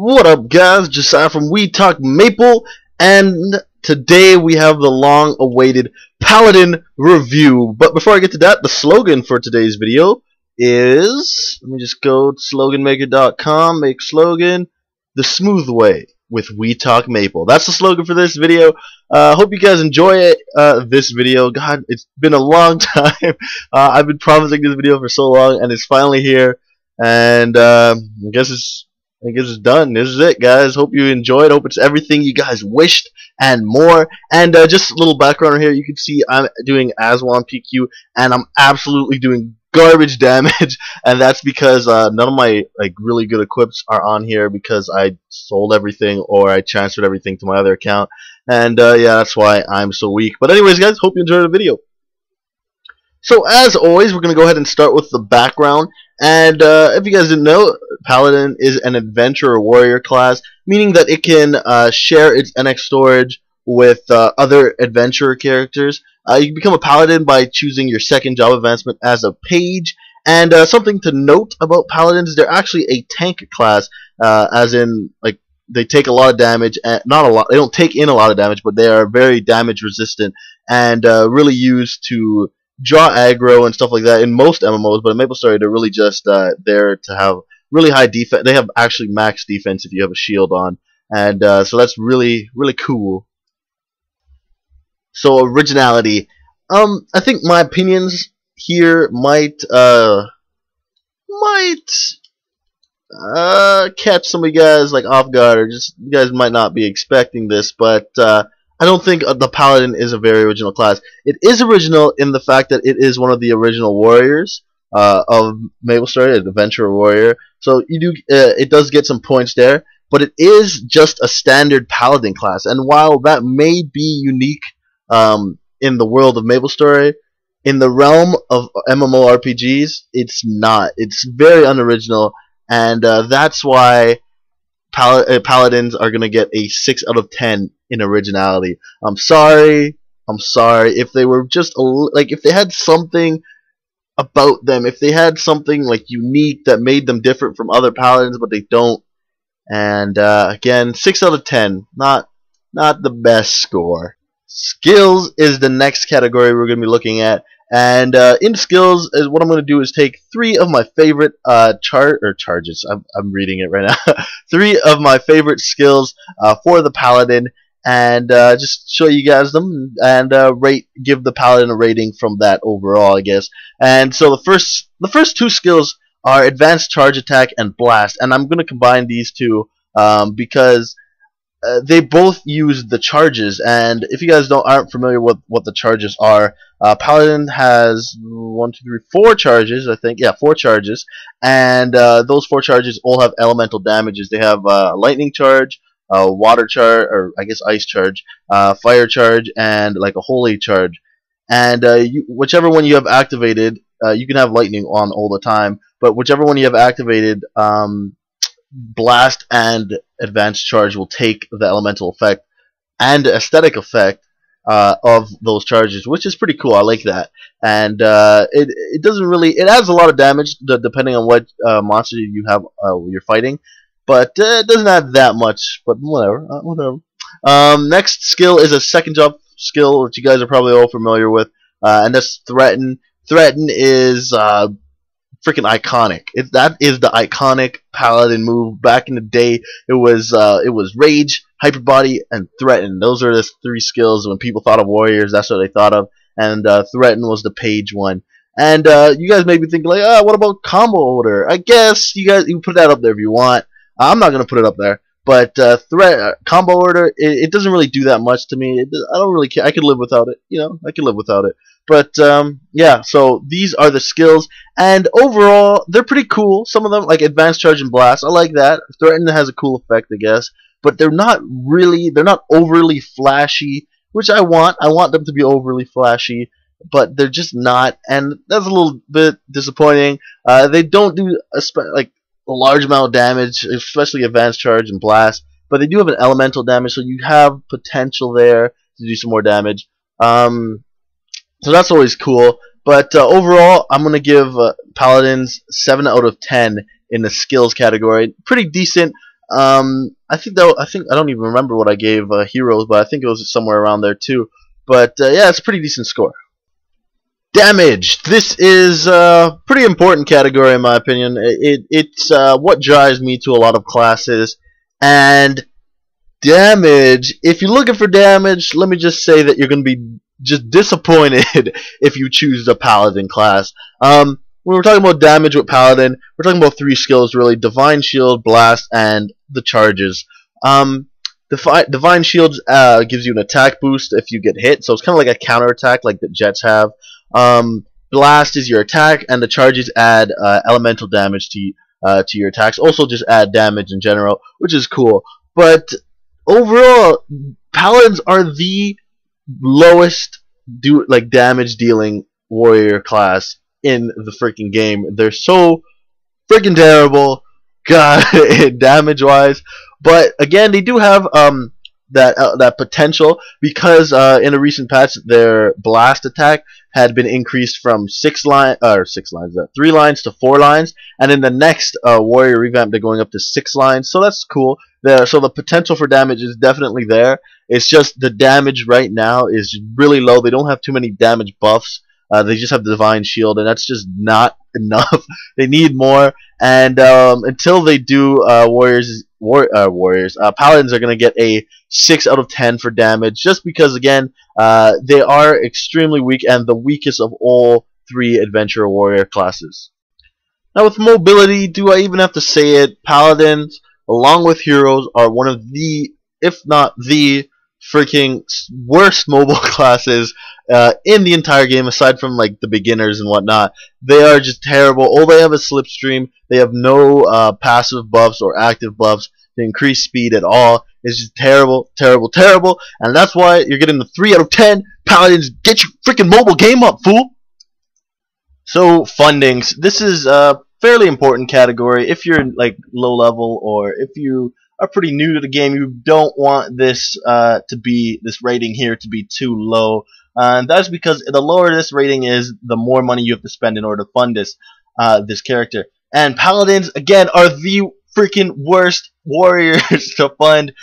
What up, guys? Josiah from We Talk Maple, and today we have the long-awaited Paladin review. But before I get to that, the slogan for today's video is, let me just go to sloganmaker.com, make slogan, the smooth way with We Talk Maple. That's the slogan for this video. Hope you guys enjoy it, this video. God, it's been a long time. I've been promising this video for so long, and it's finally here. And I guess it's done. This is it, guys. Hope you enjoyed. Hope it's everything you guys wished and more. And just a little background here. You can see I'm doing Aswan PQ, and I'm absolutely doing garbage damage. And that's because none of my really good equips are on here because I sold everything or I transferred everything to my other account. And yeah, that's why I'm so weak. But anyways, guys, hope you enjoyed the video. So as always, we're going to go ahead and start with the background. And if you guys didn't know, Paladin is an adventurer warrior class, meaning that it can share its NX storage with other adventurer characters. You can become a Paladin by choosing your second job advancement as a page. And something to note about Paladins is they're actually a tank class, as in they take a lot of damage, and not a lot. They don't take in a lot of damage, but they are very damage resistant and really used to draw aggro and stuff like that in most MMOs, but in MapleStory they're really just there to have really high defense. They have actually max defense if you have a shield on, and so that's really cool. So originality, I think my opinions here might catch some of you guys off guard, or just you guys might not be expecting this, but I don't think the Paladin is a very original class. It is original in the fact that it is one of the original warriors of MapleStory, an adventurer warrior. So you do, it does get some points there, but it is just a standard Paladin class. And while that may be unique in the world of MapleStory, in the realm of MMORPGs, it's not. It's very unoriginal, and that's why Paladins are gonna get a 6 out of 10 in originality. I'm sorry if they were just if they had something about them, if they had something unique that made them different from other Paladins, but they don't. And again, 6 out of 10, not the best score. Skills is the next category we're gonna be looking at. And in skills, what I'm going to do is take 3 of my favorite charges. I'm reading it right now. 3 of my favorite skills for the Paladin, and just show you guys them and give the Paladin a rating from that overall, I guess. And so the first 2 skills are Advanced Charge Attack and Blast, and I'm going to combine these two because they both use the charges. And if you guys aren't familiar with what the charges are, Paladin has 4 charges, I think. Yeah, 4 charges, and those 4 charges all have elemental damages. They have lightning charge, water charge, or I guess ice charge, fire charge, and a holy charge. And whichever one you have activated, you can have lightning on all the time, but whichever one you have activated, Blast and Advanced Charge will take the elemental effect and aesthetic effect of those charges, which is pretty cool. I like that. And it doesn't really, it adds a lot of damage depending on what monster you have you're fighting, but it doesn't add that much. But whatever. Next skill is a second job skill, which you guys are probably all familiar with, and that's Threaten. Threaten is freaking iconic. That is the iconic Paladin move. Back in the day, it was Rage, Hyper Body, and Threaten. Those are the 3 skills when people thought of warriors. That's what they thought of. And Threaten was the page one. And you guys may be thinking what about Combo Order? I guess you can put that up there if you want. I'm not gonna put it up there. But Combo Order, it doesn't really do that much to me. I don't really care. I could live without it. I could live without it. But yeah, so these are the skills, and overall they're pretty cool. Some of them, like Advanced Charge and Blast, I like that. Threaten has a cool effect, I guess, but they're not overly flashy, which I want. I want them to be overly flashy, but they're just not, and that's a little bit disappointing. They don't do a large amount of damage, especially Advanced Charge and Blast, but they do have an elemental damage, so you have potential there to do some more damage. So that's always cool. But overall, I'm going to give Paladins 7 out of 10 in the skills category. Pretty decent. I don't even remember what I gave heroes, but I think it was somewhere around there too. But yeah, it's a pretty decent score. Damage. This is a pretty important category in my opinion. It's what drives me to a lot of classes. And damage. If you're looking for damage, let me just say that you're going to be just disappointed if you choose the Paladin class. When we're talking about damage with Paladin, we're talking about 3 skills really: Divine Shield, Blast, and the charges. Divine Shield gives you an attack boost if you get hit, so it's kind of like a counterattack like the Jets have. Blast is your attack, and the charges add elemental damage to your attacks. Also, just add damage in general, which is cool. But overall, Paladins are the lowest damage dealing warrior class in the freaking game. They're so freaking terrible, God, damage wise. But again, they do have that potential because in a recent patch, their blast attack had been increased from 3 lines to 4 lines, and in the next warrior revamp, they're going up to 6 lines. So that's cool. So the potential for damage is definitely there. It's just the damage right now is really low. They don't have too many damage buffs. They just have the Divine Shield, and that's just not enough. They need more, and until they do, Paladins are going to get a 6 out of 10 for damage, just because, again, they are extremely weak and the weakest of all 3 Adventurer Warrior classes. Now, with mobility, do I even have to say it? Paladins, along with Heroes, are one of the, if not the, freaking worst mobile classes in the entire game, aside from like the beginners and whatnot. They are just terrible. All they have is Slipstream. They have no passive buffs or active buffs to increase speed at all. It's just terrible, terrible, terrible, and that's why you're getting the 3 out of 10. Paladins, get your freaking mobile game up, fool! So, fundings. This is a fairly important category. If you're like low level, or if you are pretty new to the game, you don't want this this rating here to be too low. And that's because the lower this rating is, the more money you have to spend in order to fund this character. And Paladins, again, are the freaking worst warriors to fund,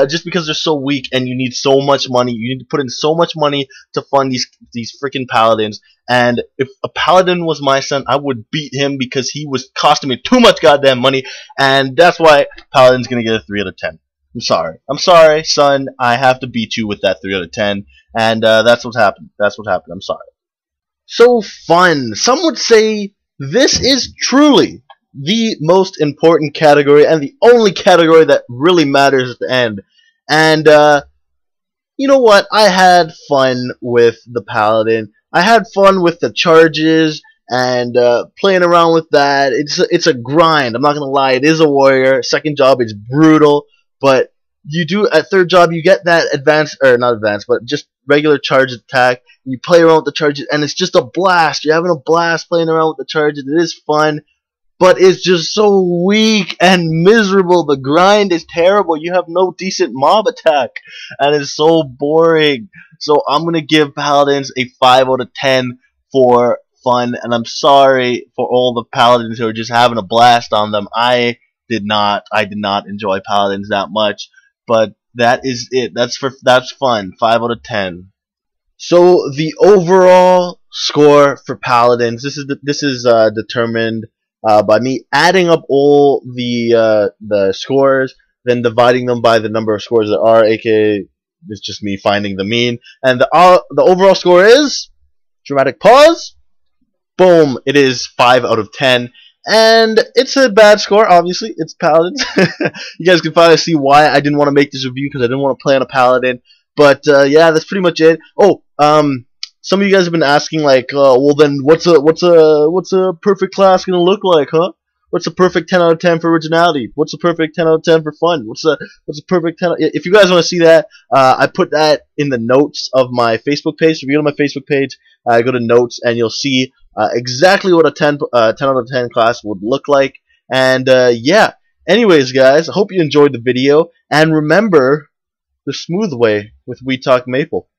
just because they're so weak and you need so much money. You need to put in so much money to fund these freaking Paladins. And if a Paladin was my son, I would beat him because he was costing me too much goddamn money. And that's why Paladin's gonna get a 3 out of 10. I'm sorry, son. I have to beat you with that 3 out of 10. And that's what happened. I'm sorry. So fun. Some would say this is truly the most important category and the only category that really matters at the end. And you know what? I had fun with the Paladin. I had fun with the charges and playing around with that. It's a grind. I'm not gonna lie. It is a warrior. Second job is brutal, but you do at third job you get that advanced, or not advanced, but just regular charge attack. And you play around with the charges, and it's just a blast. You're having a blast playing around with the charges. It is fun, but it's just so weak and miserable. The grind is terrible. You have no decent mob attack, and it's so boring. So I'm gonna give Paladins a 5 out of 10 for fun, and I'm sorry for all the Paladins who are just having a blast on them. I did not enjoy Paladins that much, but that is it. That's fun. 5 out of 10. So the overall score for Paladins, this is determined by me adding up all the scores, then dividing them by the number of scores there are, aka it's just me finding the mean, and the overall score is, dramatic pause, boom, it is 5 out of 10. And it's a bad score, obviously. It's Paladins. You guys can finally see why I didn't want to make this review, because I didn't want to play on a Paladin. But yeah, that's pretty much it. Oh, some of you guys have been asking, like, well then, what's a perfect class gonna look like, huh? What's a perfect 10 out of 10 for originality? What's a perfect 10 out of 10 for fun? What's a perfect 10? If you guys want to see that, I put that in the notes of my Facebook page. So if you go to my Facebook page, go to notes, and you'll see exactly what a 10 out of 10 class would look like. And yeah, anyways, guys, I hope you enjoyed the video, and remember the smooth way with We Talk Maple.